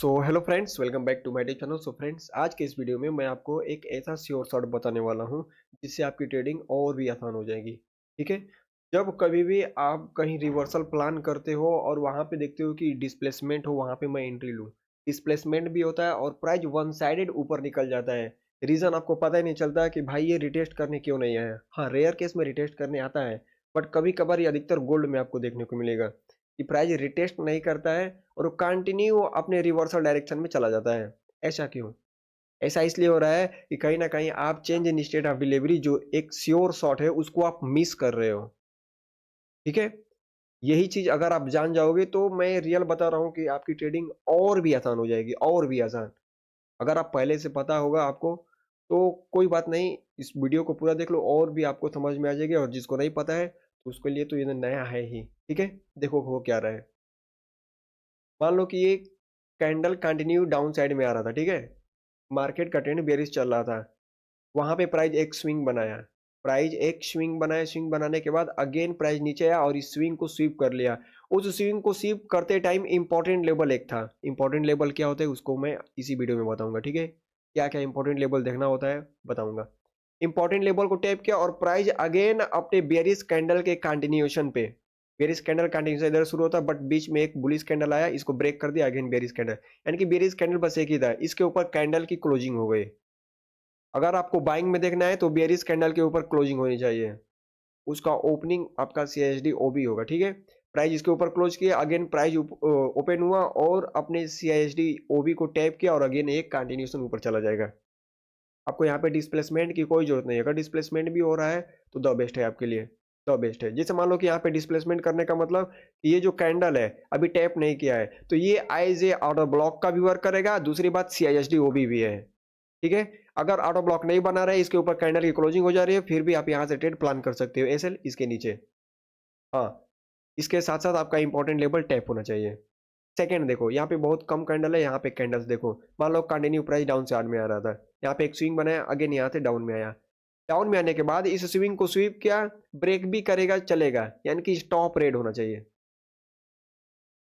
So hello friends, welcome back to my channel. So friends, आज के इस video में मैं आपको एक ऐसा श्योर शॉट बताने वाला हूं जिससे आपकी ट्रेडिंग और भी आसान हो जाएगी। ठीक है। जब कभी भी आप कहीं रिवर्सल प्लान करते हो और वहां पे देखते हो कि डिस्प्लेसमेंट हो, वहां पे मैं एंट्री लूं। डिस्प्लेसमेंट भी होता है और प्राइस वन साइडेड ऊपर निकल जाता है। रीजन आपको पता ही नहीं चलता कि भाई ये रिटेस्ट करने क्यों नहीं आया। हाँ, रेयर केस में रिटेस्ट करने आता है, बट कभी कभार ये अधिकतर गोल्ड में आपको देखने को मिलेगा कि प्राइस रिटेस्ट नहीं करता है और वो कंटिन्यू अपने रिवर्सल डायरेक्शन में चला जाता है। ऐसा क्यों? ऐसा इसलिए हो रहा है कि कहीं ना कहीं आप change in state of delivery, जो एक श्योर शॉट है, उसको आप मिस कर रहे हो। ठीक है। यही चीज अगर आप जान जाओगे तो मैं रियल बता रहा हूं कि आपकी ट्रेडिंग और भी आसान हो जाएगी, और भी आसान। अगर आप पहले से पता होगा आपको तो कोई बात नहीं, इस वीडियो को पूरा देख लो और भी आपको समझ में आ जाएगी। और जिसको नहीं पता है तो उसके लिए तो ये नया है ही। ठीक है। देखो हो क्या रहा है। मान लो कि ये कैंडल कंटिन्यू डाउन साइड में आ रहा था। ठीक है। मार्केट का ट्रेंड बेरिश चल रहा था। वहां पे प्राइस एक स्विंग बनाया। प्राइस एक स्विंग बनाया, स्विंग बनाने के बाद अगेन प्राइस नीचे आया और इस स्विंग को स्वीप कर लिया। उस स्विंग को स्वीप करते टाइम इंपॉर्टेंट लेवल एक था। इंपॉर्टेंट लेवल क्या होता है उसको मैं इसी वीडियो में बताऊंगा। ठीक है। क्या क्या इंपॉर्टेंट लेवल देखना होता है बताऊंगा। इंपॉर्टेंट लेवल को टैप किया और प्राइस अगेन अपने बेरिश कैंडल के कंटिन्यूएशन पे। बेरिश कैंडल कंटिन्यूएशन इधर शुरू होता बट बीच में एक बुलिश कैंडल आया, इसको ब्रेक कर दिया, अगेन बेरिश कैंडल। यानी कि बेरिश कैंडल बस एक ही था, इसके ऊपर कैंडल की क्लोजिंग हो गई। अगर आपको बाइंग में देखना है तो बेरिश कैंडल के ऊपर क्लोजिंग होनी चाहिए। उसका ओपनिंग आपका सीआईएसडी ओबी होगा। ठीक है। प्राइस इसके ऊपर क्लोज किया, अगेन प्राइस ओपन हुआ और अपने सीआईएसडी ओबी को टैप किया और अगेन एक कंटिन्यूएशन ऊपर चला जाएगा। आपको यहाँ पे डिस्प्लेसमेंट की कोई जरूरत नहीं है। अगर डिस्प्लेसमेंट भी हो रहा है तो द बेस्ट है आपके लिए। द बेस्ट है। जैसे मान लो कि यहाँ पे डिस्प्लेसमेंट करने का मतलब कि ये जो कैंडल है अभी टैप नहीं किया है तो ये आईजे आउट ऑफ ब्लॉक का भी वर्क करेगा। दूसरी बात सीआईएसडी ओबी भी है। ठीक है। अगर आउट ऑफ ब्लॉक नहीं बना रहा है, इसके ऊपर कैंडल की क्लोजिंग हो जा रही है, फिर भी आप यहाँ से ट्रेड प्लान कर सकते हो। एसएल इसके नीचे। हाँ। इसके साथ साथ आपका इंपॉर्टेंट लेवल टैप होना चाहिए। सेकंड देखो, यहाँ पे बहुत कम कैंडल है। यहाँ पे कैंडल्स देखो, मान लो कंटिन्यू प्राइस डाउन चार्ट में आ रहा था, यहाँ पे एक स्विंग बनाया, अगेन यहाँ से डाउन में आया। डाउन में आने के बाद इस स्विंग को स्वीप किया, ब्रेक भी करेगा चलेगा, यानी कि स्टॉप रेड होना चाहिए।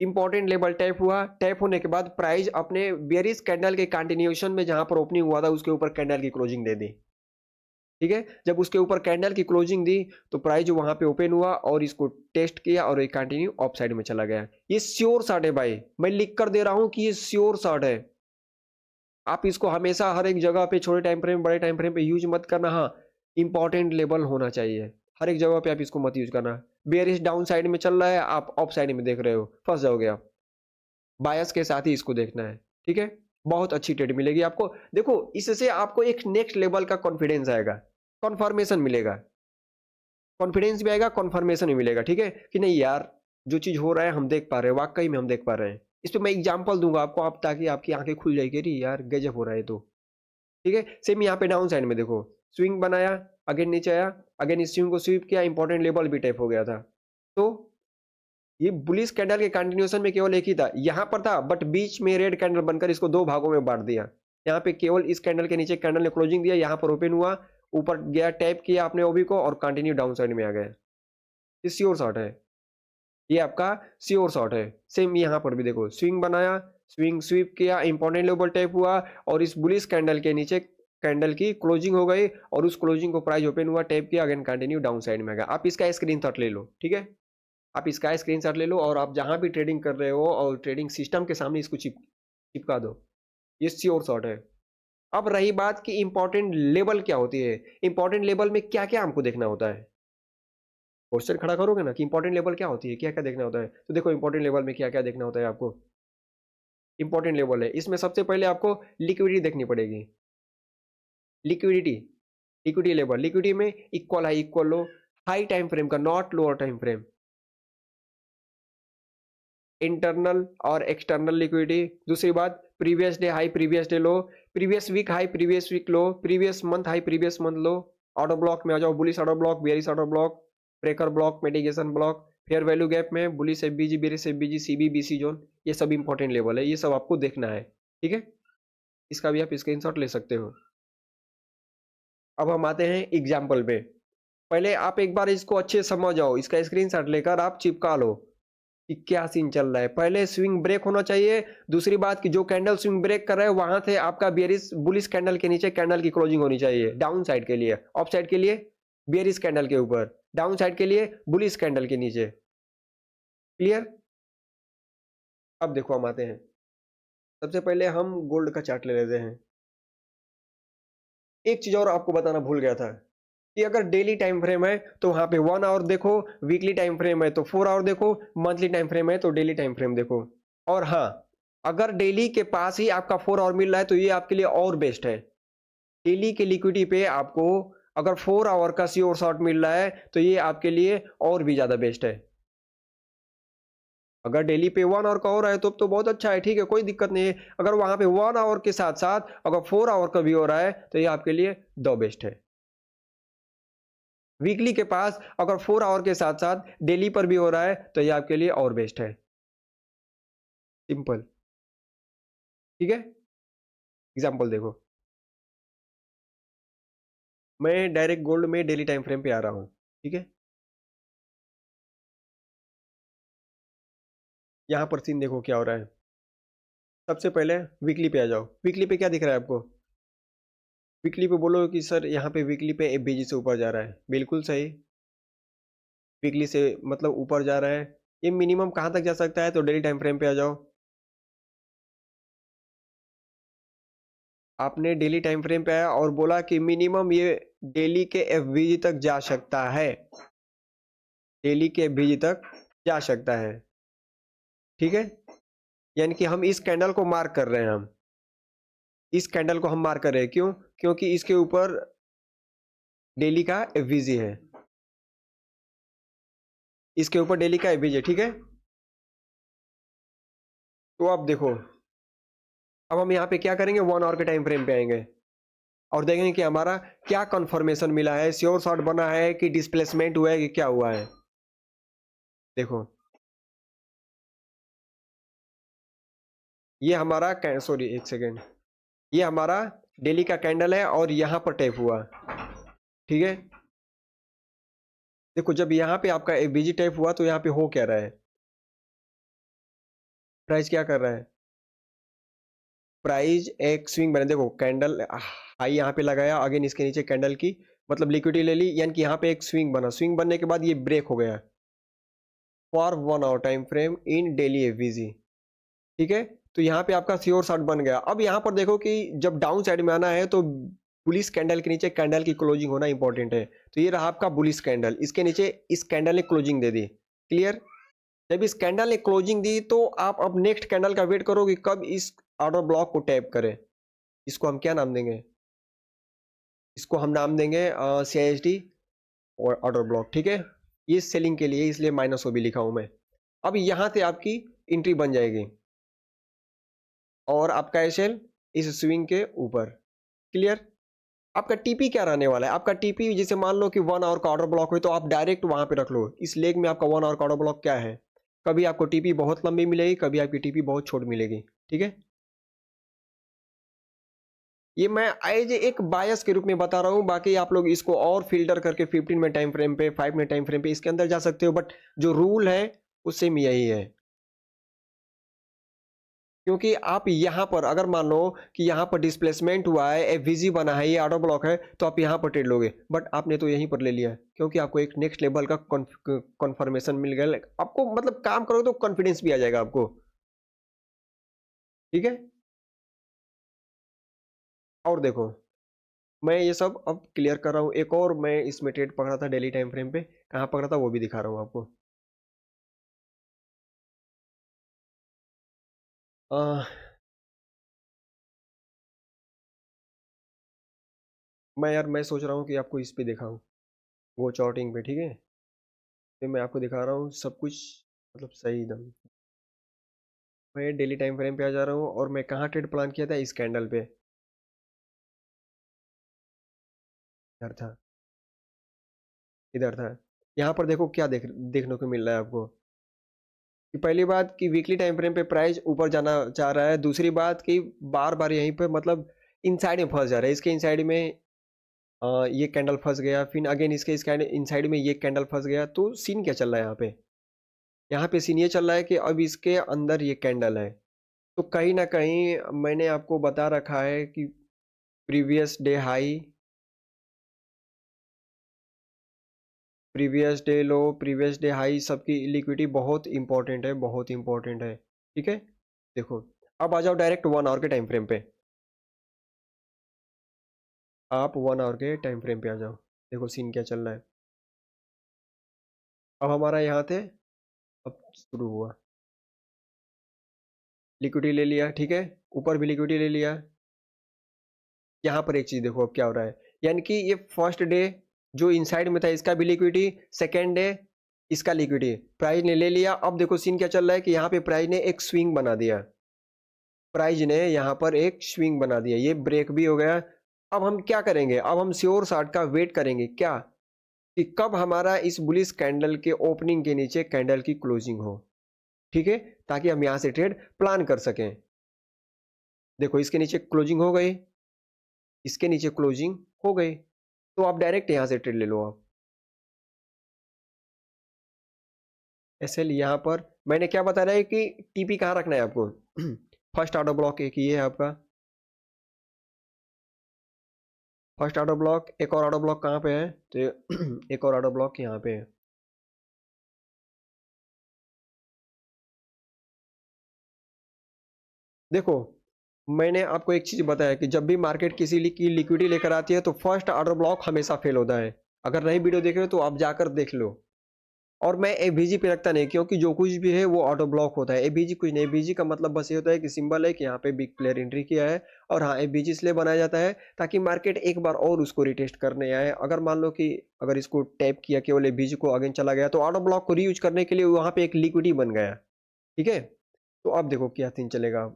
इंपॉर्टेंट लेवल टैप हुआ, टैप होने के बाद प्राइस अपने बेरिश कैंडल के कंटिन्यूएशन में जहां पर ओपनिंग हुआ था उसके ऊपर कैंडल की क्लोजिंग दे दी। ठीक है। जब उसके ऊपर कैंडल की क्लोजिंग दी तो प्राइस जो वहां पे ओपन हुआ और इसको टेस्ट किया और एक कंटिन्यू अप साइड में चला गया। ये श्योर शॉट है भाई, मैं लिख कर दे रहा हूं कि ये श्योर शॉट है। आप इसको हमेशा हर एक जगह पे, छोटे टाइम फ्रेम बड़े टाइम फ्रेम पे यूज मत करना। हाँ, इंपॉर्टेंट लेवल होना चाहिए। हर एक जगह पे आप इसको मत यूज करना। बेरिश डाउन साइड में चल रहा है, आप अप साइड में देख रहे हो, फंस जाओगे आप। बायस के साथ ही इसको देखना है। ठीक है। बहुत अच्छी ट्रेड मिलेगी आपको। देखो, इससे आपको एक नेक्स्ट लेवल का कॉन्फिडेंस आएगा, कॉन्फर्मेशन मिलेगा। कॉन्फिडेंस भी आएगा, कॉन्फर्मेशन भी मिलेगा। ठीक है कि नहीं यार, जो चीज हो रहा है हम देख पा रहे हैं, वाकई में हम देख पा रहे हैं। इस पे मैं एग्जांपल दूंगा आपको, आप ताकि आपकी आंखें खुल जाएगी, अरे यार गजब हो रहा है तो। ठीक है। सेम यहाँ पे डाउन साइड में देखो, स्विंग बनाया, अगेन नीचे आया, अगेन इस स्विंग को स्वीप किया, इंपॉर्टेंट लेवल भी टैप हो गया था। तो ये बुलिश कैंडल के कंटिन्यूएशन में केवल एक ही था, यहां पर था, बट बीच में रेड कैंडल बनकर इसको दो भागों में बांट दिया। यहाँ पे केवल इस कैंडल के नीचे कैंडल ने क्लोजिंग दिया, यहाँ पर ओपन हुआ, ऊपर गया, टैप किया अपने ओबी को और कंटिन्यू डाउन साइड में आ गया। ये श्योर शॉट है। ये आपका श्योर शॉट है। सेम यहाँ पर भी देखो, स्विंग बनाया, स्विंग स्वीप किया, इंपॉर्टेंट लेवल टैप हुआ और इस बुलिश कैंडल के नीचे कैंडल की क्लोजिंग हो गई और उस क्लोजिंग को प्राइस ओपन हुआ, टैप किया, अगेन कंटिन्यू डाउन साइड में आ गया। आप इसका स्क्रीनशॉट ले लो। ठीक है। आप इसका स्क्रीनशॉट ले लो और आप जहां भी ट्रेडिंग कर रहे हो और ट्रेडिंग सिस्टम के सामने इसको चिपका दो। ये श्योर शॉट है। अब रही बात कि इंपॉर्टेंट लेवल क्या होती है। इंपॉर्टेंट लेवल में क्या क्या हमको देखना होता है। क्वेश्चन खड़ा करोगे ना कि इंपॉर्टेंट लेवल क्या होती है, क्या क्या देखना होता है, तो देखो इंपॉर्टेंट लेवल में क्या क्या देखना होता है आपको। इंपॉर्टेंट लेवल है, इसमें सबसे पहले आपको लिक्विडिटी देखनी पड़ेगी। लिक्विडिटी, लिक्विडिटी लेवल, लिक्विडिटी में इक्वल है, equal low, high time frame का, not lower time frame. Internal और एक्सटर्नल लिक्विडिटी। दूसरी बात, previous day high, previous day low, previous week high, previous week low, previous month high, previous month low. Order block में आ जाओ, bullish order block, bearish order block, breaker block, mitigation block, fair value gap में bullish FVG, bearish FVG, CB, BC zone, ये सब important level है, ये सब आपको देखना है। ठीक है। इसका भी आप स्क्रीनशॉट ले सकते हो। अब हम आते हैं एग्जाम्पल पे। पहले आप एक बार इसको अच्छे से समझ जाओ, इसका स्क्रीनशॉट लेकर आप चिपका लो। कि क्या सीन चल रहा है। पहले स्विंग ब्रेक होना चाहिए। दूसरी बात कि जो कैंडल स्विंग ब्रेक कर रहा है वहां से आपका बेयरिश बुलिश कैंडल के नीचे कैंडल की क्लोजिंग होनी चाहिए, डाउन साइड के लिए, अप साइड के लिए बेयरिश कैंडल के ऊपर, डाउन साइड के लिए बुलिश कैंडल के नीचे। क्लियर? अब देखो हम आते हैं, सबसे पहले हम गोल्ड का चार्ट ले लेते हैं। एक चीज और आपको बताना भूल गया था कि अगर डेली टाइम फ्रेम है तो वहां पे 1 आवर देखो, वीकली टाइम फ्रेम है तो 4 आवर देखो, मंथली टाइम फ्रेम है तो डेली टाइम फ्रेम देखो। और हाँ, अगर डेली के पास ही आपका 4 आवर मिल रहा है तो ये आपके लिए और बेस्ट है। डेली के लिक्विडिटी पे आपको अगर 4 आवर का श्योर शॉट मिल रहा है तो ये आपके लिए और भी ज्यादा बेस्ट है। अगर डेली पे 1 आवर का हो रहा है तो बहुत अच्छा है, ठीक है, कोई दिक्कत नहीं है। अगर वहां पे 1 आवर के साथ साथ अगर 4 आवर का भी हो रहा है तो ये आपके लिए द बेस्ट है। वीकली के पास अगर 4 आवर के साथ साथ डेली पर भी हो रहा है तो ये आपके लिए और बेस्ट है। सिंपल, ठीक है। एग्जांपल देखो, मैं डायरेक्ट गोल्ड में डेली टाइम फ्रेम पे आ रहा हूं, ठीक है। यहां पर सीन देखो क्या हो रहा है। सबसे पहले वीकली पे आ जाओ। वीकली पे क्या दिख रहा है आपको? वीकली पे बोलो कि सर यहाँ पे वीकली पे एफबीजी से ऊपर जा रहा है, बिल्कुल सही। वीकली से मतलब ऊपर जा रहा है। ये मिनिमम कहाँ तक जा सकता है? तो डेली टाइम फ्रेम पे आ जाओ। आपने डेली टाइम फ्रेम पे आया और बोला कि मिनिमम ये डेली के एफबीजी तक जा सकता है, डेली के एफबीजी तक जा सकता है, ठीक है। यानी कि हम इस कैंडल को मार्क कर रहे हैं, हम इस कैंडल को हम मार्क कर रहे हैं, क्यों? क्योंकि इसके ऊपर डेली का एफबीजी है, इसके ऊपर डेली का एफबीजी है, ठीक है। तो अब देखो, अब हम यहाँ पे क्या करेंगे, 1 आवर के टाइम फ्रेम पे आएंगे और देखेंगे कि हमारा क्या कंफर्मेशन मिला है, श्योर शॉट बना है कि डिस्प्लेसमेंट हुआ है कि क्या हुआ है। देखो, ये हमारा सॉरी एक सेकेंड, ये हमारा डेली का कैंडल है और यहां पर टैप हुआ, ठीक है। देखो, जब यहाँ पे आपका एफबीजी टैप हुआ तो यहाँ पे हो क्या रहा है, प्राइस क्या कर रहा है? प्राइस एक स्विंग बने, देखो कैंडल हाई यहाँ पे लगाया, अगेन इसके नीचे कैंडल की मतलब लिक्विडिटी ले ली, यानी कि यहाँ पे एक स्विंग बना, स्विंग बनने के बाद ये ब्रेक हो गया for 1 hour time frame in daily FVG, ठीक है। तो यहाँ पे आपका श्योर शॉट बन गया। अब यहाँ पर देखो कि जब डाउन साइड में आना है तो बुलिश कैंडल के नीचे कैंडल की क्लोजिंग होना इंपॉर्टेंट है। तो ये रहा आपका बुलिश कैंडल, इसके नीचे इस कैंडल ने क्लोजिंग दे दी, क्लियर। जब इस कैंडल ने क्लोजिंग दी तो आप अब नेक्स्ट कैंडल का वेट करो कि कब इस ऑर्डर ब्लॉक को टैप करे। इसको हम क्या नाम देंगे? इसको हम नाम देंगे CISD और ऑर्डर ब्लॉक, ठीक है। ये सेलिंग के लिए इसलिए माइनस ओ भी लिखा हूं मैं। अब यहां से आपकी एंट्री बन जाएगी और आपका एसएल इस स्विंग के ऊपर, क्लियर। आपका टीपी क्या रहने वाला है? आपका टीपी जैसे मान लो कि 1 आवर का ऑर्डर ब्लॉक हो तो आप डायरेक्ट वहां पे रख लो। इस लेग में आपका 1 आवर का ऑर्डर ब्लॉक क्या है? कभी आपको टीपी बहुत लंबी मिलेगी, कभी आपकी टीपी बहुत छोटी मिलेगी, ठीक है। ये मैं एज एक बायस के रूप में बता रहा हूँ, बाकी आप लोग इसको और फिल्टर करके 15 मिनट टाइम फ्रेम पे, 5 मिनट टाइम फ्रेम पे इसके अंदर जा सकते हो, बट जो रूल है उससे में यही है। क्योंकि आप यहाँ पर अगर मान लो कि यहाँ पर डिस्प्लेसमेंट हुआ है, एफवीजी बना है, ये ऑर्डर ब्लॉक है, तो आप यहाँ पर ट्रेड लोगे, बट आपने तो यहीं पर ले लिया क्योंकि आपको एक नेक्स्ट लेवल का कन्फर्मेशन मिल गया। आपको मतलब काम करोगे तो कॉन्फिडेंस भी आ जाएगा आपको, ठीक है। और देखो, मैं ये सब अब क्लियर कर रहा हूँ। एक और मैं इसमें ट्रेड पकड़ा था डेली टाइम फ्रेम पे, कहाँ पकड़ा था वो भी दिखा रहा हूँ आपको। आ, मैं सोच रहा हूँ कि आपको इस पे दिखाऊं, वो चार्टिंग पे, ठीक है। तो मैं आपको दिखा रहा हूँ सब कुछ मतलब सही एकदम। मैं डेली टाइम फ्रेम पे आ जा रहा हूँ और मैं कहाँ ट्रेड प्लान किया था, इस कैंडल पे, इधर था, इधर था। यहाँ पर देखो क्या देखने को मिल रहा है आपको कि पहली बात कि वीकली टाइम फ्रेम पे प्राइस ऊपर जाना चाह रहा है, दूसरी बात कि बार बार यहीं पे मतलब इनसाइड में फंस जा रहा है। इसके इनसाइड में ये कैंडल फंस गया, फिर अगेन इसके इनसाइड में ये कैंडल फंस गया। तो सीन क्या चल रहा है यहाँ पे? यहाँ पे सीन ये चल रहा है कि अब इसके अंदर ये कैंडल है, तो कहीं न कहीं मैंने आपको बता रखा है कि previous day high, previous day low, previous day high सबकी लिक्विडिटी बहुत इम्पोर्टेंट है, बहुत इम्पोर्टेंट है, ठीक है? देखो, अब आ जाओ डायरेक्ट 1 आवर के टाइम फ्रेम पे। आप 1 आवर के टाइम फ्रेम पे आ जाओ। देखो सीन क्या चल रहा है। अब हमारा यहाँ थे, अब शुरू हुआ, लिक्विडिटी ले लिया, ठीक है? ऊपर भी लिक्विडिटी ले लिया। यहाँ पर एक चीज़ देखो अब क्या हो रहा है, यानी कि ये फर्स्ट डे जो इनसाइड में था इसका भी लिक्विडिटी, सेकेंड डे इसका लिक्विडिटी, प्राइस ने ले लिया। अब देखो सीन क्या चल रहा है कि यहाँ पे प्राइस ने एक स्विंग बना दिया, प्राइस ने यहाँ पर एक स्विंग बना दिया, ये ब्रेक भी हो गया। अब हम क्या करेंगे, अब हम श्योर शॉर्ट का वेट करेंगे क्या, कि कब हमारा इस बुलिश कैंडल के ओपनिंग के नीचे कैंडल की क्लोजिंग हो, ठीक है? ताकि हम यहाँ से ट्रेड प्लान कर सकें। देखो इसके नीचे क्लोजिंग हो गई, इसके नीचे क्लोजिंग हो गई, तो आप डायरेक्ट यहाँ से ट्रेड ले लो। आप एसएल यहाँ पर मैंने क्या बता रहा है कि टीपी कहाँ रखना है आपको फर्स्ट ऑर्डर ब्लॉक एक ये है आपका, फर्स्ट ऑर्डर ब्लॉक। एक और ऑर्डर ब्लॉक कहाँ पे है, तो एक और ऑर्डर ब्लॉक यहाँ पे है। देखो मैंने आपको एक चीज बताया कि जब भी मार्केट किसी की लिक्विडिटी लेकर आती है तो फर्स्ट ऑर्डर ब्लॉक हमेशा फेल होता है। अगर नहीं वीडियो देखे हो तो आप जाकर देख लो। और मैं एबीजी पे रखता नहीं, क्योंकि जो कुछ भी है वो ऑटो ब्लॉक होता है। एबीजी कुछ नहीं, एबीजी का मतलब बस ये होता है कि सिंबल है कि यहाँ पे बिग प्लेयर एंट्री किया है। और हाँ, एबीजी इसलिए बनाया जाता है ताकि मार्केट एक बार और उसको रिटेस्ट करने आए। अगर मान लो कि अगर इसको टैप किया केवल एबीजी को अगेन चला गया तो ऑटो ब्लॉक को रीयूज करने के लिए वहां पे एक लिक्विडिटी बन गया, ठीक है? तो अब देखो क्या सीन चलेगा।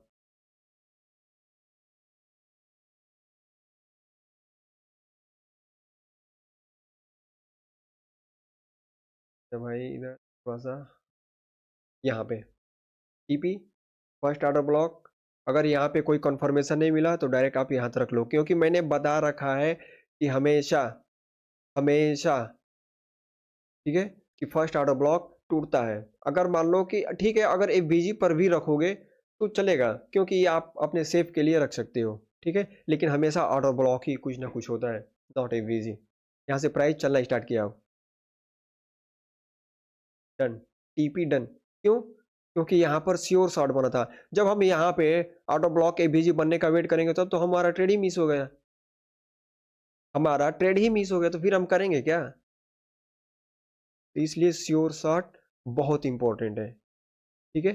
तो भाई इधर थोड़ा सा यहाँ पे टीपी फर्स्ट ऑर्डर ब्लॉक, अगर यहाँ पे कोई कंफर्मेशन नहीं मिला तो डायरेक्ट आप यहाँ तक रख लो, क्योंकि मैंने बता रखा है कि हमेशा हमेशा, ठीक है, कि फर्स्ट ऑर्डर ब्लॉक टूटता है। अगर मान लो कि ठीक है, अगर एफबीजी पर भी रखोगे तो चलेगा, क्योंकि ये आप अपने सेफ के लिए रख सकते हो, ठीक है? लेकिन हमेशा ऑर्डर ब्लॉक ही कुछ ना कुछ होता है, नॉट एफबीजी। यहाँ से प्राइस चलना स्टार्ट किया, अब डन, टीपी डन। क्यों? क्योंकि यहाँ पर श्योर शॉट बना था। जब हम यहाँ पे ऑटो ब्लॉक एफबीजी बनने का वेट करेंगे तब तो हमारा ट्रेड ही मिस हो गया, हमारा ट्रेड ही मिस हो गया, तो फिर हम करेंगे क्या? तो इसलिए श्योर शॉट बहुत इंपॉर्टेंट है, ठीक है?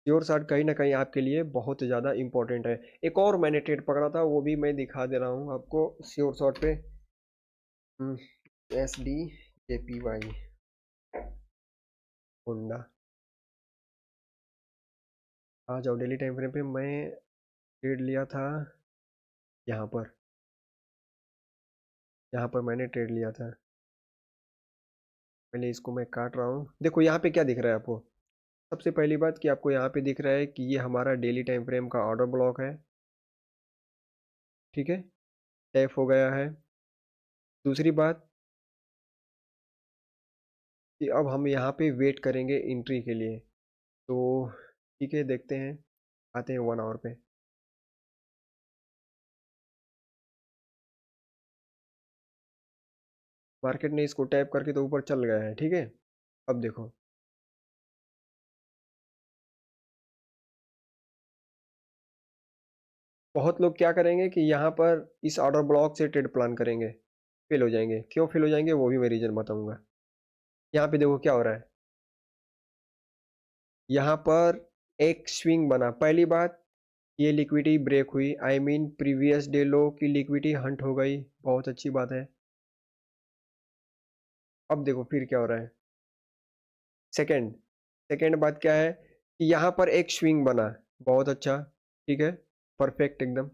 श्योर शॉट कहीं ना कहीं आपके लिए बहुत ज़्यादा इंपॉर्टेंट है। एक और मैंने ट्रेड पकड़ा था, वो भी मैं दिखा दे रहा हूँ आपको श्योर शॉट पे। S D J P Y होंडा, आ जाओ डेली टाइम फ्रेम पे। मैं ट्रेड लिया था यहाँ पर, यहाँ पर मैंने ट्रेड लिया था। पहले इसको मैं काट रहा हूँ। देखो यहाँ पे क्या दिख रहा है आपको, सबसे पहली बात कि आपको यहाँ पे दिख रहा है कि ये हमारा डेली टाइम फ्रेम का ऑर्डर ब्लॉक है, ठीक है? टैप हो गया है। दूसरी बात कि अब हम यहाँ पे वेट करेंगे एंट्री के लिए, तो ठीक है, देखते हैं, आते हैं 1 आवर पे। मार्केट ने इसको टैप करके तो ऊपर चल गया है, ठीक है? अब देखो बहुत लोग क्या करेंगे कि यहाँ पर इस ऑर्डर ब्लॉक से ट्रेड प्लान करेंगे, फेल हो जाएंगे। क्यों फेल हो जाएंगे वो भी मैं रीजन बताऊंगा। यहाँ पे देखो क्या हो रहा है, यहाँ पर एक स्विंग बना। पहली बात, ये लिक्विडिटी ब्रेक हुई, आई मीन प्रीवियस डे लो की लिक्विडिटी हंट हो गई, बहुत अच्छी बात है। अब देखो फिर क्या हो रहा है, सेकंड सेकंड बात क्या है कि यहाँ पर एक स्विंग बना, बहुत अच्छा, ठीक है, परफेक्ट एकदम।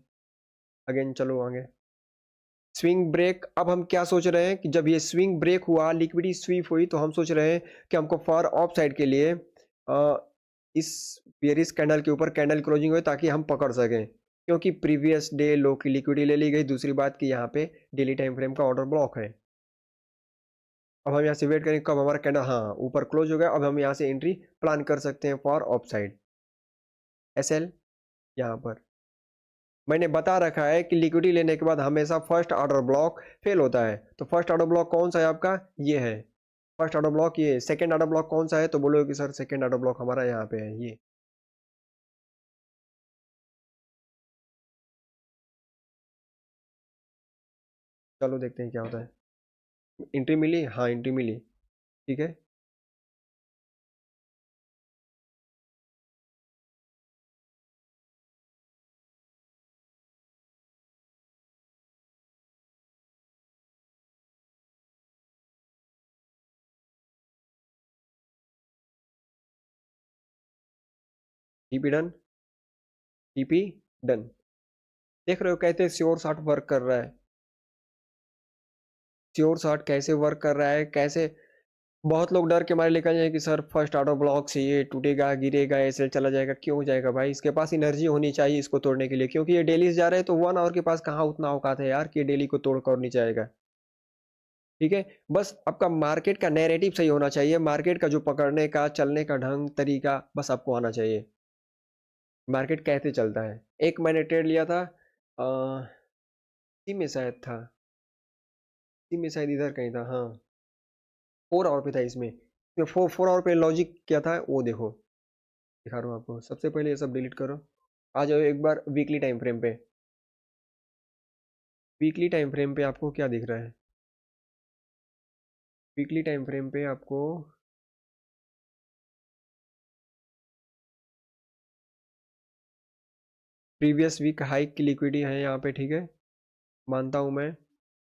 अगेन चलो आगे, स्विंग ब्रेक। अब हम क्या सोच रहे हैं कि जब ये स्विंग ब्रेक हुआ, लिक्विडिटी स्वीप हुई, तो हम सोच रहे हैं कि हमको फॉर ऑफ साइड के लिए इस बेयरिश कैंडल के ऊपर कैंडल क्लोजिंग हो ताकि हम पकड़ सकें, क्योंकि प्रीवियस डे लो की लिक्विडिटी ले ली गई। दूसरी बात कि यहाँ पे डेली टाइम फ्रेम का ऑर्डर ब्लॉक है। अब हम यहाँ से वेट करेंगे कब हमारा कैंडल, हाँ ऊपर क्लोज हो गया। अब हम यहाँ से एंट्री प्लान कर सकते हैं फॉर ऑफ साइड SL। यहाँ पर मैंने बता रखा है कि लिक्विडिटी लेने के बाद हमेशा फर्स्ट ऑर्डर ब्लॉक फेल होता है। तो फर्स्ट ऑर्डर ब्लॉक कौन सा है आपका, ये है फर्स्ट ऑर्डर ब्लॉक। ये सेकंड ऑर्डर ब्लॉक कौन सा है, तो बोलोगे कि सर सेकंड ऑर्डर ब्लॉक हमारा यहाँ पे है ये। चलो देखते हैं क्या होता है। एंट्री मिली, हाँ एंट्री मिली, ठीक है। TP done, TP done. देख रहे हो कैसे श्योर शॉट वर्क कर रहा है, श्योर शॉट कैसे वर्क कर रहा है, कैसे। बहुत लोग डर के मारे निकल जाए कि सर फर्स्ट ऑर्डर ब्लॉक से ये टूटेगा गिरेगा ऐसे चला जाएगा। क्यों हो जाएगा भाई, इसके पास एनर्जी होनी चाहिए इसको तोड़ने के लिए, क्योंकि ये डेली जा रहे हैं तो 1 आवर के पास कहाँ उतना औकात है यार कि ये डेली को तोड़ कर नहीं जाएगा। ठीक है, बस आपका मार्केट का नैरेटिव सही होना चाहिए, मार्केट का जो पकड़ने का चलने का ढंग तरीका बस आपको आना चाहिए। मार्केट कैसे चलता है। एक मैंने ट्रेड लिया था इसी में शायद था, इसी में शायद इधर कहीं था, हाँ 4 आवर पे था इसमें। इसमें 4 आवर पे लॉजिक क्या था वो देखो, दिखा रहा हूँ आपको। सबसे पहले ये सब डिलीट करो, आ जाओ एक बार वीकली टाइम फ्रेम पे। वीकली टाइम फ्रेम पे आपको क्या दिख रहा है, वीकली टाइम फ्रेम पे आपको प्रीवियस वीक हाइक की लिक्विडिटी है यहाँ पे, ठीक है मानता हूँ मैं।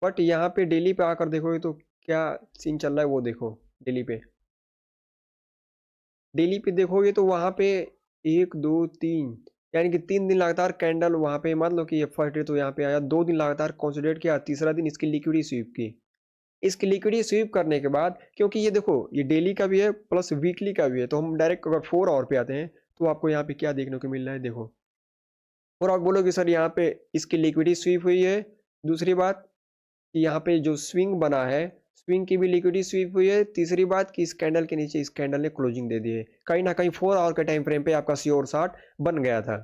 बट यहाँ पे डेली पे आकर देखोगे तो क्या सीन चल रहा है वो देखो। डेली पे, डेली पे देखोगे तो वहाँ पे 1 2 3 यानी कि 3 दिन लगातार कैंडल वहाँ पे, मान लो कि ये फर्स्ट डे तो यहाँ पे आया, 2 दिन लगातार कंसोलिडेट किया, तीसरा दिन इसकी लिक्विडिटी स्वीप की। इसकी लिक्विडिटी स्वीप करने के बाद, क्योंकि ये देखो ये डेली का भी है प्लस वीकली का भी है, तो हम डायरेक्ट अगर 4 आवर पे आते हैं तो आपको यहाँ पे क्या देखने को मिल रहा है देखो। और आप बोलोगे सर यहाँ पे इसकी लिक्विडिटी स्वीप हुई है। दूसरी बात कि यहाँ पे जो स्विंग बना है, स्विंग की भी लिक्विडिटी स्वीप हुई है। तीसरी बात कि इस कैंडल के नीचे इस कैंडल ने क्लोजिंग दे दी है। कहीं ना कहीं 4 आवर के टाइम फ्रेम पे आपका श्योर शॉट बन गया था।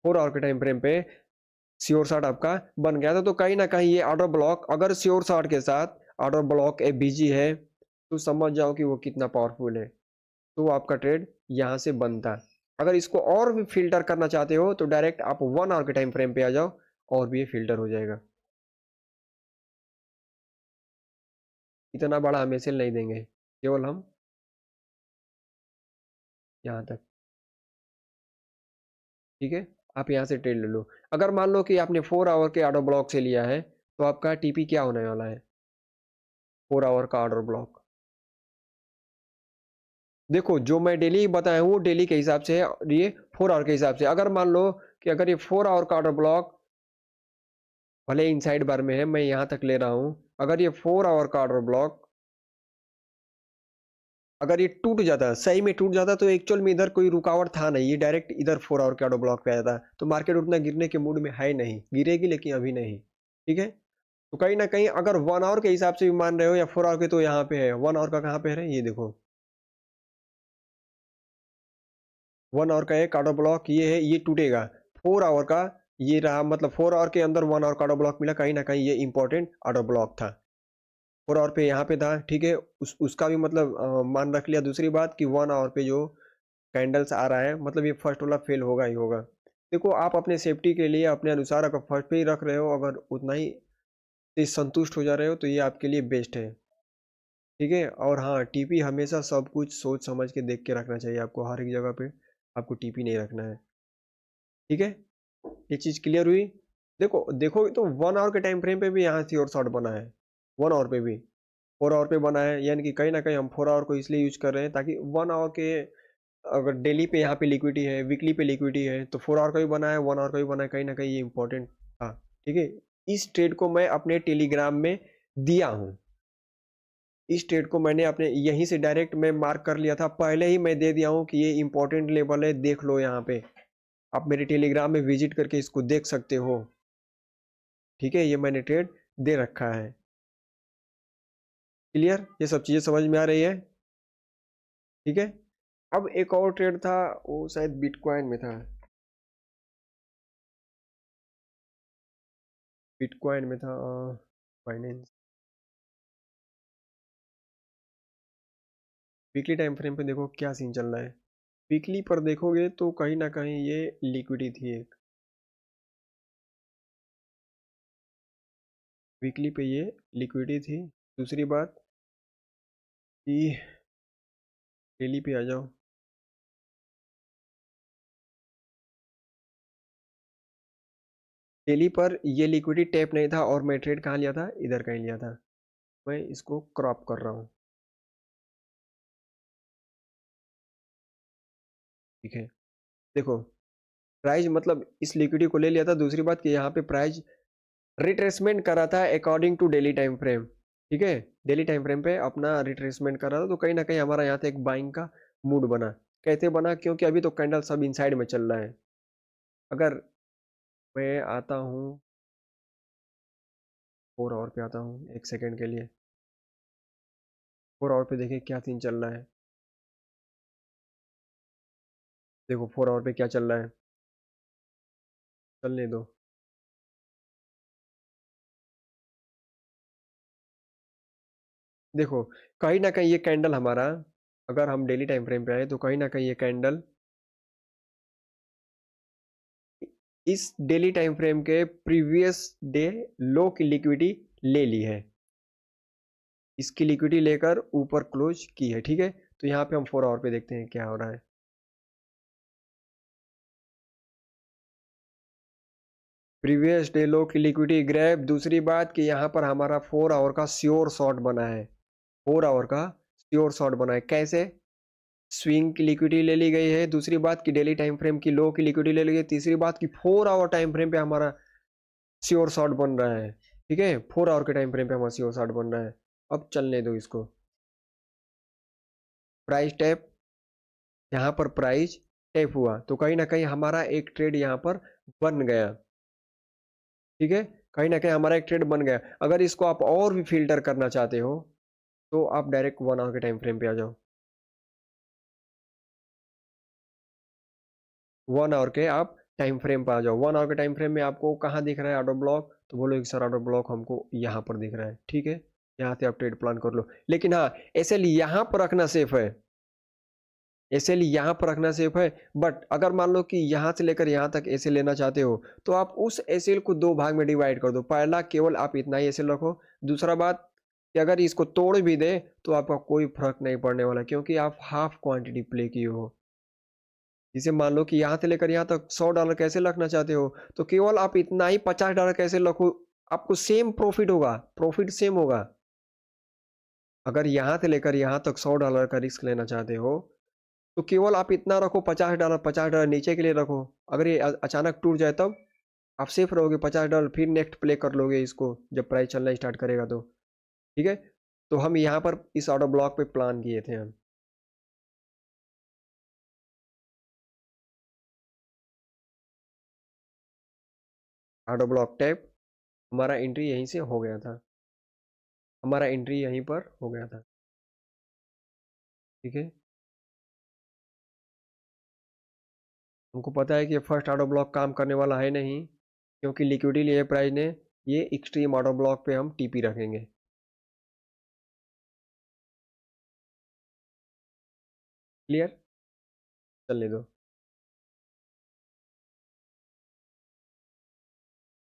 4 आवर के टाइम फ्रेम पे श्योर शॉट आपका बन गया था। तो कहीं ना कहीं ये ऑर्डर ब्लॉक अगर श्योर शॉट के साथ ऑर्डर ब्लॉक FBG है तो समझ जाओ कि वो कितना पावरफुल है। तो आपका ट्रेड यहाँ से बनता है। अगर इसको और भी फिल्टर करना चाहते हो तो डायरेक्ट आप 1 आवर के टाइम फ्रेम पे आ जाओ और भी ये फिल्टर हो जाएगा। इतना बड़ा हम सेल नहीं देंगे, केवल हम यहाँ तक, ठीक है। आप यहाँ से ट्रेड ले लो। अगर मान लो कि आपने 4 आवर के ऑर्डर ब्लॉक से लिया है तो आपका TP क्या होने वाला है, 4 आवर का ऑर्डर ब्लॉक। देखो जो मैं डेली बताया हूँ डेली के हिसाब से है, ये 4 आवर के हिसाब से। अगर मान लो कि अगर ये 4 आवर का ऑर्डर ब्लॉक भले इनसाइड बार में है, मैं यहाँ तक ले रहा हूँ, अगर ये 4 आवर का ऑर्डर ब्लॉक अगर ये टूट जाता, सही में टूट जाता, तो एक्चुअल में इधर कोई रुकावट था नहीं, ये डायरेक्ट इधर 4 आवर के ऑर्डर ब्लॉक पे आया था, तो मार्केट उतना गिरने के मूड में है नहीं, गिरेगी लेकिन अभी नहीं, ठीक है। तो कहीं ना कहीं अगर 1 आवर के हिसाब से भी मान रहे हो या 4 आवर के, तो यहाँ पे है 1 आवर का, कहाँ पे है ये देखो। 1 आवर का एक ऑर्डर ब्लॉक ये है, ये टूटेगा। 4 आवर का ये रहा, मतलब 4 आवर के अंदर 1 आवर का ऑर्डर ब्लॉक मिला, कहीं ना कहीं ये इंपॉर्टेंट ऑर्डर ब्लॉक था। 4 आवर पे यहाँ पे था, ठीक है। उसका भी मतलब मान रख लिया। दूसरी बात कि 1 आवर पे जो कैंडल्स आ रहा है मतलब ये फर्स्ट वाला फेल होगा ही होगा। देखो आप अपने सेफ्टी के लिए अपने अनुसार अगर फर्स्ट पे ही रख रहे हो, अगर उतना ही से संतुष्ट हो जा रहे हो तो ये आपके लिए बेस्ट है, ठीक है। और हाँ TP हमेशा सब कुछ सोच समझ के देख के रखना चाहिए आपको, हर एक जगह पे आपको TP नहीं रखना है, ठीक है। ये चीज़ क्लियर हुई। देखो देखोगे तो 1 आवर के टाइम फ्रेम पे भी यहाँ से और शॉर्ट बना है, 1 आवर पे भी, 4 आवर पे बना है, यानी कि कहीं ना कहीं हम 4 आवर को इसलिए यूज कर रहे हैं ताकि 1 आवर के अगर डेली पे यहाँ पे लिक्विडिटी है, वीकली पे लिक्विडिटी है, तो 4 आवर का भी बना है, 1 आवर का भी बना है, कहीं ना कहीं ये इंपॉर्टेंट था, ठीक है। इस ट्रेड को मैं अपने टेलीग्राम में दिया हूँ, इस ट्रेड को मैंने अपने यहीं से डायरेक्ट मैं मार्क कर लिया था, पहले ही मैं दे दिया हूँ कि ये इंपॉर्टेंट लेवल है, देख लो यहाँ पे। आप मेरे टेलीग्राम में विजिट करके इसको देख सकते हो, ठीक है। ये मैंने ट्रेड दे रखा है। क्लियर, ये सब चीजें समझ में आ रही है? ठीक है। अब एक और ट्रेड था, वो शायद बिटकॉइन में था, बिटकॉइन में था, फाइनेंस। वीकली टाइम फ्रेम पे देखो क्या सीन चल रहा है। वीकली पर देखोगे तो कहीं ना कहीं ये लिक्विडी थी एक, वीकली पे ये लिक्विडी थी। दूसरी बात कि डेली पे आ जाओ, डेली पर ये लिक्विडी टैप नहीं था, और मैं ट्रेड कहाँ लिया था, इधर कहीं लिया था। मैं इसको क्रॉप कर रहा हूँ, ठीक है। देखो प्राइस मतलब इस लिक्विडी को ले लिया था। दूसरी बात कि यहाँ पे प्राइस रिट्रेसमेंट कर रहा था according to daily time frame, ठीक है। डेली टाइम फ्रेम पे अपना रिट्रेसमेंट कर रहा था, तो कहीं ना कहीं हमारा यहाँ से एक बाइंग का मूड बना। कैसे बना? क्योंकि अभी तो कैंडल सब इनसाइड में चल रहा है। अगर मैं आता हूँ 4 आवर पे, आता हूँ 1 सेकेंड के लिए, 4 आवर पे देखिए क्या सीन चल रहा है। देखो 4 आवर पे क्या चल रहा है, चलने दो। देखो कहीं ना कहीं ये कैंडल हमारा, अगर हम डेली टाइम फ्रेम पे आए तो कहीं ना कहीं ये कैंडल इस डेली टाइम फ्रेम के प्रीवियस डे लो की लिक्विडिटी ले ली है, इसकी लिक्विडिटी लेकर ऊपर क्लोज की है, ठीक है। तो यहाँ पे हम 4 आवर पे देखते हैं क्या हो रहा है। प्रीवियस डे लो की लिक्विडिटी ग्रैब। दूसरी बात कि यहाँ पर हमारा 4 आवर का श्योर शॉर्ट बना है, 4 आवर का श्योर शॉर्ट बना है। कैसे? स्विंग की लिक्विडिटी ले ली गई है। दूसरी बात की डेली टाइम फ्रेम की लो की लिक्विडिटी ले ली गई। तीसरी बात की 4 आवर टाइम फ्रेम पे हमारा श्योर शॉर्ट बन रहा है, ठीक है। 4 आवर के टाइम फ्रेम पे हमारा श्योर शॉर्ट बन रहा है। अब चलने दो इसको। प्राइस टैप, यहाँ पर प्राइस टैप हुआ तो कहीं ना कहीं हमारा एक ट्रेड यहाँ पर बन गया, ठीक है। कहीं ना कहीं हमारा एक ट्रेड बन गया। अगर इसको आप और भी फिल्टर करना चाहते हो तो आप डायरेक्ट 1 आवर के टाइम फ्रेम पे आ जाओ। 1 आवर के आप टाइम फ्रेम पर आ जाओ। 1 आवर के टाइम फ्रेम में आपको कहाँ दिख रहा है ऑर्डर ब्लॉक? तो बोलो एक सर ऑर्डर ब्लॉक हमको यहाँ पर दिख रहा है, ठीक है। यहाँ से आप ट्रेड प्लान कर लो। लेकिन हाँ, एसएल यहाँ पर रखना सेफ है, एसएल यहाँ पर रखना सेफ है। बट अगर मान लो कि यहाँ से लेकर यहाँ तक एसएल लेना चाहते हो तो आप उस एसएल को 2 भाग में डिवाइड कर दो। पहला केवल आप इतना ही एसएल रखो। दूसरा बात कि अगर इसको तोड़ भी दे तो आपका कोई फर्क नहीं पड़ने वाला, क्योंकि आप हाफ क्वांटिटी प्ले किए हो। जिसे मान लो कि यहाँ से लेकर यहाँ तक $100 कैसे रखना चाहते हो, तो केवल आप इतना ही $50 कैसे रखो, आपको सेम प्रॉफिट होगा, प्रॉफिट सेम होगा। अगर यहाँ से लेकर यहाँ तक $100 का रिस्क लेना चाहते हो तो केवल आप इतना रखो, $50, $50 नीचे के लिए रखो। अगर ये अचानक टूट जाए तब आप सेफ रहोगे, $50 फिर नेक्स्ट प्ले कर लोगे इसको जब प्राइस चलना स्टार्ट करेगा तो, ठीक है। तो हम यहाँ पर इस ऑर्डर ब्लॉक पे प्लान किए थे हम। ऑर्डर ब्लॉक टैप, हमारा एंट्री यहीं से हो गया था, हमारा एंट्री यहीं पर हो गया था, ठीक है। हमको पता है कि फर्स्ट ऑर्डर ब्लॉक काम करने वाला है नहीं, क्योंकि लिक्विडिटी लिए प्राइस ने, ये एक्सट्रीम ऑर्डर ब्लॉक पे हम टीपी रखेंगे। क्लियर, चलने दो।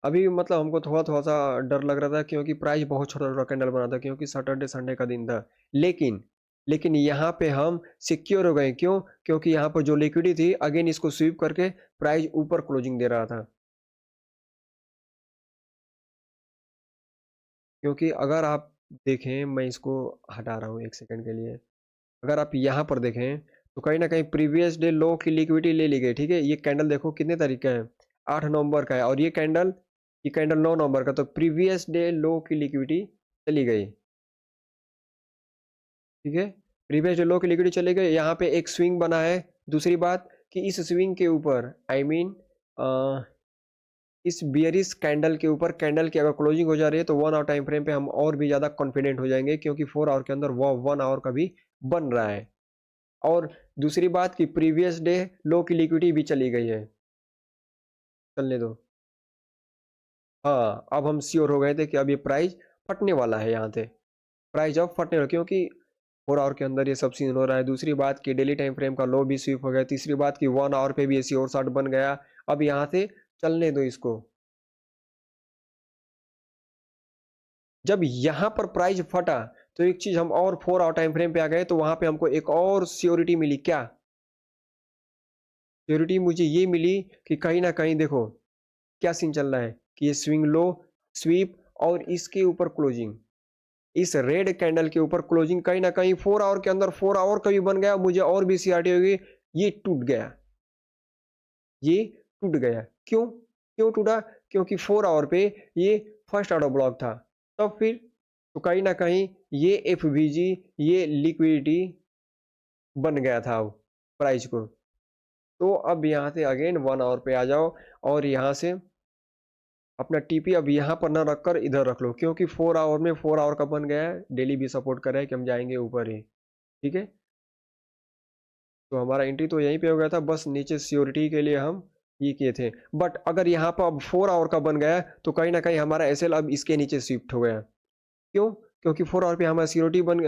अभी मतलब हमको थोड़ा थोड़ा सा डर लग रहा था, क्योंकि प्राइस बहुत छोटा छोटा कैंडल बना था, क्योंकि सैटरडे संडे का दिन था। लेकिन लेकिन यहाँ पे हम सिक्योर हो गए। क्यों? क्योंकि यहाँ पर जो लिक्विडिटी थी अगेन इसको स्वीप करके प्राइस ऊपर क्लोजिंग दे रहा था। क्योंकि अगर आप देखें, मैं इसको हटा रहा हूँ 1 सेकंड के लिए। अगर आप यहाँ पर देखें तो कहीं ना कहीं प्रीवियस डे लो की लिक्विडिटी ले ली गई, ठीक है। ये कैंडल देखो कितने तारीख का है, 8 नवंबर का है, और ये कैंडल 9 नवंबर का। तो प्रीवियस डे लो की लिक्विडिटी चली गई, ठीक है। प्रीवियस डे लो की लिक्विडिटी चली गई। यहाँ पे एक स्विंग बना है। दूसरी बात कि इस स्विंग के ऊपर, आई मीन इस बियरिश कैंडल के ऊपर कैंडल की अगर क्लोजिंग हो जा रही है तो 1 आवर टाइम फ्रेम पे हम और भी ज़्यादा कॉन्फिडेंट हो जाएंगे, क्योंकि 4 आवर के अंदर वो 1 आवर का भी बन रहा है। और दूसरी बात कि प्रीवियस डे लो की लिक्विडिटी भी चली गई है। चलने दो। हाँ, अब हम श्योर हो गए थे कि अब ये प्राइस फटने वाला है, यहाँ से प्राइस अब फटने वाला, क्योंकि 4 आवर के अंदर ये सब सीन हो रहा है। दूसरी बात कि डेली टाइम फ्रेम का लो भी स्वीप हो गया। तीसरी बात कि 1 आवर पे भी ये श्योर शॉट बन गया। अब यहाँ से चलने दो इसको। जब यहाँ पर प्राइस फटा तो एक चीज हम और 4 आवर टाइम फ्रेम पे आ गए, तो वहां पे हमको एक और सियोरिटी मिली। क्या सियोरिटी मुझे ये मिली कि कहीं ना कहीं देखो क्या सीन चल रहा है कि ये स्विंग लो, स्वीप और इसके ऊपर क्लोजिंग, इस रेड कैंडल के ऊपर क्लोजिंग कहीं ना कहीं 4 आवर के अंदर 4 आवर का भी बन गया। मुझे और भी सीआरटी होगी। ये टूट गया, ये टूट गया। क्यों क्यों टूटा? क्योंकि 4 आवर पे ये फर्स्ट ऑर्डर ब्लॉक था। तब फिर तो कहीं ना कहीं ये एफवीजी, ये लिक्विडिटी बन गया था प्राइस को। तो अब यहाँ से अगेन 1 आवर पे आ जाओ और यहाँ से अपना टीपी अब यहाँ पर ना रखकर इधर रख लो, क्योंकि 4 आवर में 4 आवर का बन गया है। डेली भी सपोर्ट कर रहा है कि हम जाएंगे ऊपर ही। ठीक है, तो हमारा एंट्री तो यहीं पे हो गया था, बस नीचे सियोरिटी के लिए हम ये किए थे। बट अगर यहाँ पर अब 4 आवर का बन गया तो कहीं ना कहीं हमारा एसएल अब इसके नीचे शिफ्ट हो गया। क्यों? क्योंकि 4 आवर पे हमारा सियोरिटी बन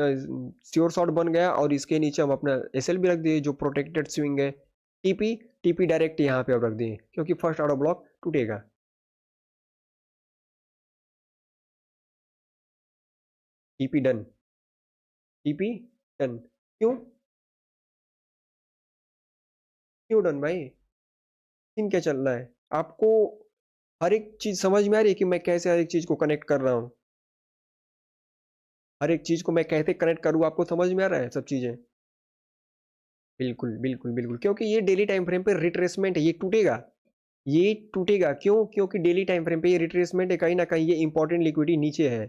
श्योर शॉट बन गया और इसके नीचे हम अपना एसएल भी रख दिए जो प्रोटेक्टेड स्विंग है। टीपी टीपी डायरेक्ट यहाँ पे अब रख दिए, क्योंकि फर्स्ट ऑर्डर ब्लॉक टूटेगा। TP done, TP done. क्यों क्यों डन भाई? सीन क्या चल रहा है आपको? हर एक चीज समझ में आ रही है कि मैं कैसे हर एक चीज को कनेक्ट कर रहा हूँ? हर एक चीज को मैं कैसे कनेक्ट करूँ, आपको समझ में आ रहा है सब चीजें? बिल्कुल बिल्कुल बिल्कुल, क्योंकि ये डेली टाइम फ्रेम पे रिट्रेसमेंट है, ये टूटेगा। ये टूटेगा क्यों? क्योंकि डेली टाइम फ्रेम पे ये रिट्रेसमेंट है, कहीं ना कहीं ये इंपॉर्टेंट लिक्विडिटी नीचे है।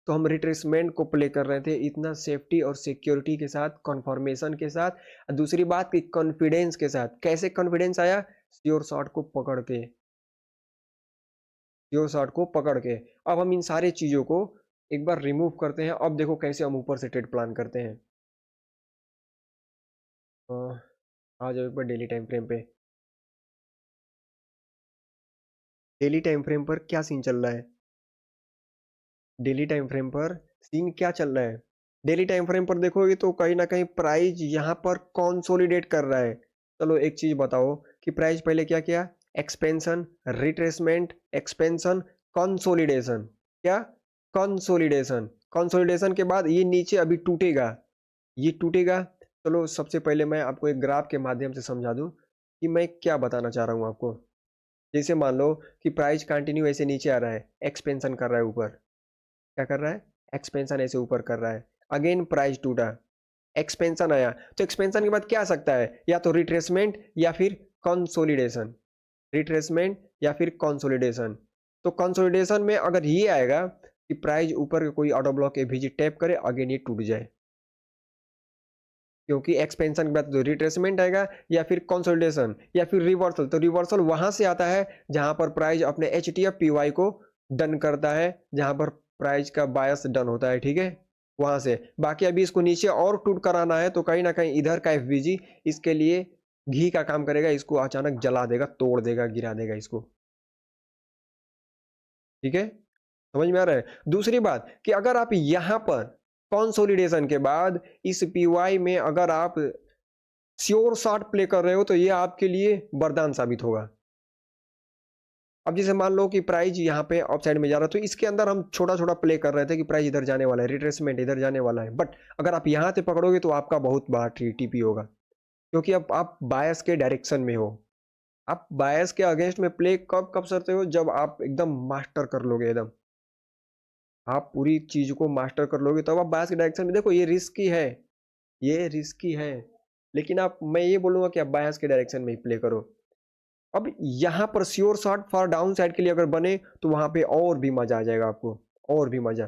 तो हम रिट्रेसमेंट को प्ले कर रहे थे इतना सेफ्टी और सिक्योरिटी के साथ, कन्फर्मेशन के साथ। दूसरी बात कि कॉन्फिडेंस के साथ। कैसे कॉन्फिडेंस आया? श्योर शॉट को पकड़ के, श्योर शॉट को पकड़ के। अब हम इन सारे चीजों को एक बार रिमूव करते हैं। अब देखो कैसे हम ऊपर से ट्रेड प्लान करते हैं। आ जाओ एक बार डेली टाइम फ्रेम पे। डेली टाइम फ्रेम पर क्या सीन चल रहा है? डेली टाइम फ्रेम पर सीन क्या चल रहा है? डेली टाइम फ्रेम पर देखोगे तो कहीं ना कहीं प्राइस यहाँ पर कॉन्सोलिडेट कर रहा है। चलो एक चीज बताओ कि प्राइस पहले क्या किया? Expansion, retracement, expansion, consolidation. क्या? कंसोलिडेशन। कंसोलिडेशन के बाद ये नीचे अभी टूटेगा, ये टूटेगा। चलो सबसे पहले मैं आपको एक ग्राफ के माध्यम से समझा दूं कि मैं क्या बताना चाह रहा हूं आपको। जैसे मान लो कि प्राइस कंटिन्यू ऐसे नीचे आ रहा है, एक्सपेंशन कर रहा है ऊपर। क्या कर रहा है? एक्सपेंशन ऐसे ऊपर कर रहा है। अगेन प्राइस टूटा, एक्सपेंशन आया। तो एक्सपेंशन के बाद क्या आ सकता है? या तो रिट्रेसमेंट या फिर कंसोलिडेशन। रिट्रेसमेंट या फिर कंसोलिडेशन। तो कंसोलिडेशन में अगर ये आएगा कि प्राइस ऊपर का कोई ऑर्डर ब्लॉक एवीजी टैप करे, अगेन ये टूट जाए। क्योंकि एक्सपेंशन के बाद तो रिट्रेसमेंट आएगा या फिर कंसोलिडेशन या फिर रिवर्सल। तो रिवर्सल वहां से आता है जहां पर प्राइस अपने H T F P Y को डन करता है, जहां पर प्राइस का बायस डन होता है। ठीक है, वहां से बाकी अभी इसको नीचे और टूट कराना है, तो कहीं ना कहीं इधर का एफवीजी इसके लिए घी का काम करेगा, इसको अचानक जला देगा, तोड़ देगा, गिरा देगा इसको। ठीक है, समझ में आ रहा है? दूसरी बात कि अगर आप यहां पर कंसोलिडेशन के बाद इस पीवाई में अगर आप श्योर शॉट प्ले कर रहे हो तो ये आपके लिए वरदान साबित होगा। अब जैसे मान लो कि प्राइस यहाँ पे ऑफ साइड में जा रहा है, तो इसके अंदर हम छोटा छोटा प्ले कर रहे थे कि प्राइस इधर जाने वाला है, रिट्रेसमेंट इधर जाने वाला है। बट अगर आप यहाँ से पकड़ोगे तो आपका बहुत बड़ा टीपी होगा, क्योंकि अब आप बायस के डायरेक्शन में हो। आप बायस के अगेंस्ट में प्ले कब कब करते हो? जब आप एकदम मास्टर कर लोगे, एकदम आप पूरी चीज को मास्टर कर लोगे, तब आप बायस के डायरेक्शन में। देखो ये रिस्की है, ये रिस्की है, लेकिन आप, मैं ये बोलूंगा कि आप बायस के डायरेक्शन में ही प्ले करो। अब यहाँ पर sure shot for down side के लिए अगर बने तो वहां पे और भी मजा आ जाएगा आपको, और भी मजा।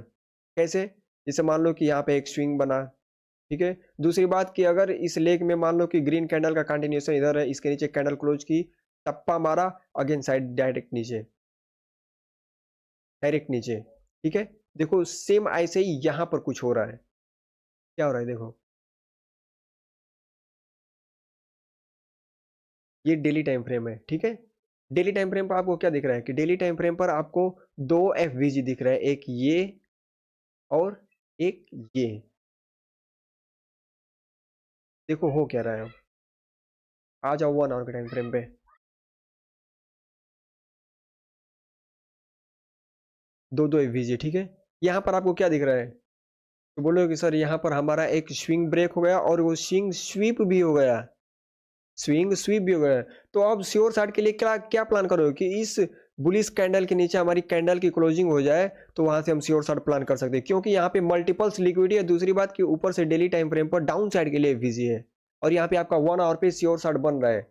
कैसे? जैसे मान लो कि यहाँ पे एक स्विंग बना। ठीक है, दूसरी बात कि अगर इस लेग में मान लो कि ग्रीन कैंडल का कंटिन्यूएशन इधर है, इसके नीचे कैंडल क्लोज की, टप्पा मारा, अगेन साइड डायरेक्ट नीचे, डायरेक्ट नीचे, ठीक है। देखो सेम ऐसे ही यहाँ पर कुछ हो रहा है, क्या हो रहा है देखो, ये डेली टाइम फ्रेम है, ठीक है। डेली टाइम फ्रेम पर आपको क्या दिख रहा है कि डेली टाइम फ्रेम पर आपको दो एफवीजी दिख रहा है, एक ये और एक ये। देखो हो क्या रहा है, आ जाओ 1 आवर के टाइम फ्रेम पे, दो दो एफवीजी, ठीक है। यहाँ पर आपको क्या दिख रहा है, तो बोलोगे कि सर यहाँ पर हमारा एक स्विंग ब्रेक हो गया और वो स्विंग स्वीप भी हो गया, स्विंग स्वीप भी हो गया। तो अब श्योर शॉट के लिए क्या क्या प्लान करोगे कि इस बुलिश कैंडल के नीचे हमारी कैंडल की क्लोजिंग हो जाए, तो वहां से हम श्योर शॉट प्लान कर सकते हैं, क्योंकि यहाँ पे मल्टीपल्स लिक्विडिटी है। दूसरी बात कि ऊपर से डेली टाइम फ्रेम पर डाउन साइड के लिए बिजी है, और यहाँ पे आपका 1 आवर पे श्योर शॉट बन रहा है,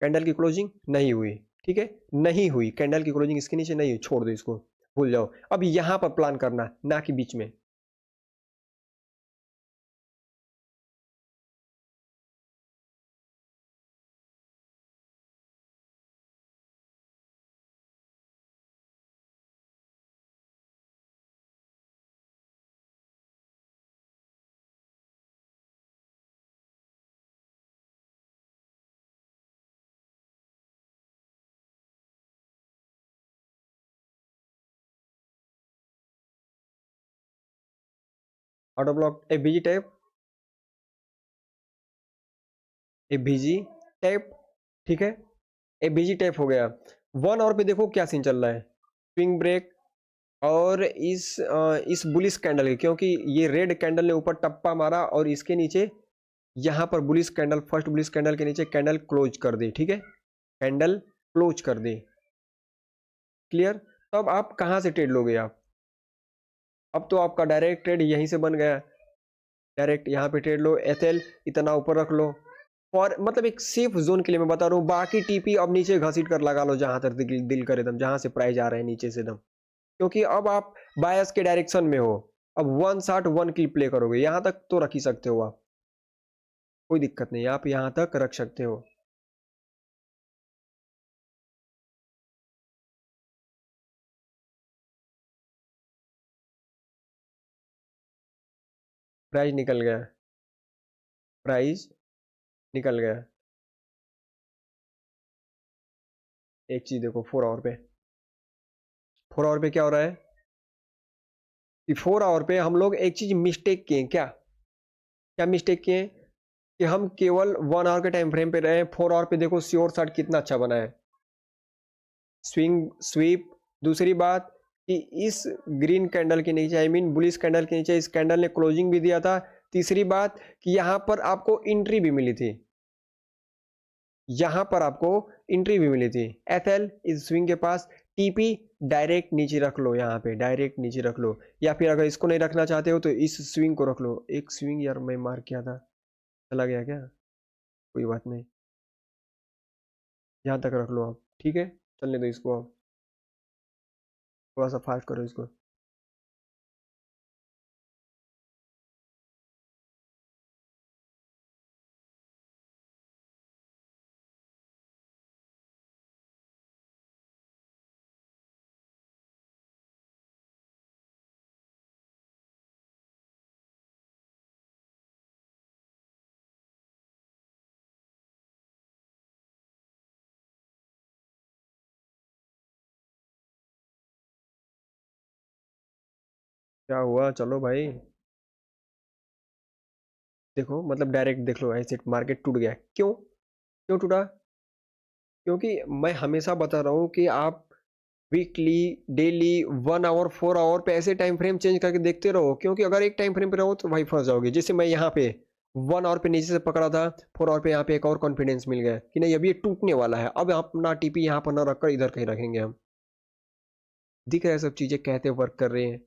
कैंडल की क्लोजिंग नहीं हुई, ठीक है, नहीं हुई कैंडल की क्लोजिंग इसके नीचे नहीं हुई, छोड़ दो इसको, भूल जाओ। अब यहाँ पर प्लान करना, ना कि बीच में। Auto block A BG tap, A BG tap, ठीक है, ए बीजी टैप हो गया। 1 आवर पे देखो क्या सीन चल रहा है, स्विंग ब्रेक और इस बुलिश कैंडल के, क्योंकि ये रेड कैंडल ने ऊपर टप्पा मारा और इसके नीचे यहाँ पर bullish candle, first bullish candle के नीचे कैंडल क्लोज कर दी, ठीक है, कैंडल क्लोज कर दी, क्लियर। तब आप कहाँ से ट्रेड लोगे आप, अब तो आपका डायरेक्ट ट्रेड यहीं से बन गया, डायरेक्ट यहाँ पे ट्रेड लो, एथएल इतना ऊपर रख लो, और मतलब एक सेफ जोन के लिए मैं बता रहा हूँ। बाकी टीपी अब नीचे घसीट कर लगा लो जहां तक दिल करे, एकदम जहां से प्राइस आ रहे हैं नीचे से एकदम, क्योंकि अब आप बायस के डायरेक्शन में हो। अब 1 शॉट 1 किल प्ले करोगे, यहां तक तो रख ही सकते हो आप, कोई दिक्कत नहीं, आप यहां तक रख सकते हो। प्राइस निकल गया, प्राइस निकल गया। एक चीज देखो 4 आवर पे, 4 आवर पे क्या हो रहा है कि 4 आवर पे हम लोग एक चीज मिस्टेक किए, क्या क्या मिस्टेक किए कि हम केवल 1 आवर के टाइम फ्रेम पे रहे। 4 आवर पे देखो श्योर शॉट कितना अच्छा बना है, स्विंग स्वीप। दूसरी बात कि इस ग्रीन कैंडल के नीचे, आई मीन बुलिश कैंडल के नीचे इस कैंडल ने क्लोजिंग भी दिया था। तीसरी बात कि यहां पर आपको एंट्री भी मिली थी, यहां पर आपको एंट्री भी मिली थी। एथएल इस स्विंग के पास, टीपी डायरेक्ट नीचे रख लो, यहाँ पे डायरेक्ट नीचे रख लो, या फिर अगर इसको नहीं रखना चाहते हो तो इस स्विंग को रख लो। एक स्विंग यार मैं मार किया था, चला गया क्या, कोई बात नहीं, यहाँ तक रख लो आप, ठीक है। चलने दो इसको, आप थोड़ा सा फास्ट करो इसको। क्या हुआ, चलो भाई, देखो मतलब डायरेक्ट देख लो, ऐसे मार्केट टूट गया, क्यों क्यों टूटा, क्योंकि मैं हमेशा बता रहा हूँ कि आप वीकली, डेली, 1 आवर 4 आवर पे ऐसे टाइम फ्रेम चेंज करके देखते रहो, क्योंकि अगर एक टाइम फ्रेम पे रहो तो भाई फंस जाओगे। जैसे मैं यहाँ पे 1 आवर पे नीचे से पकड़ा था, 4 आवर पे यहाँ पे एक और कॉन्फिडेंस मिल गया कि नहीं अब ये टूटने वाला है, अब अपना टीपी यहाँ पर ना रखकर इधर कहीं रखेंगे हम। दिख रहा है सब चीजें कहते वर्क कर रही हैं।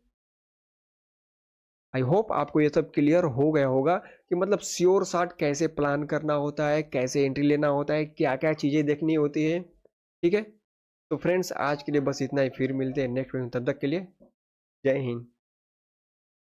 आई होप आपको ये सब क्लियर हो गया होगा कि मतलब श्योर शॉट कैसे प्लान करना होता है, कैसे एंट्री लेना होता है, क्या क्या चीजें देखनी होती है, ठीक है। तो फ्रेंड्स आज के लिए बस इतना ही, फिर मिलते हैं नेक्स्ट वीडियो, तब तक के लिए जय हिंद।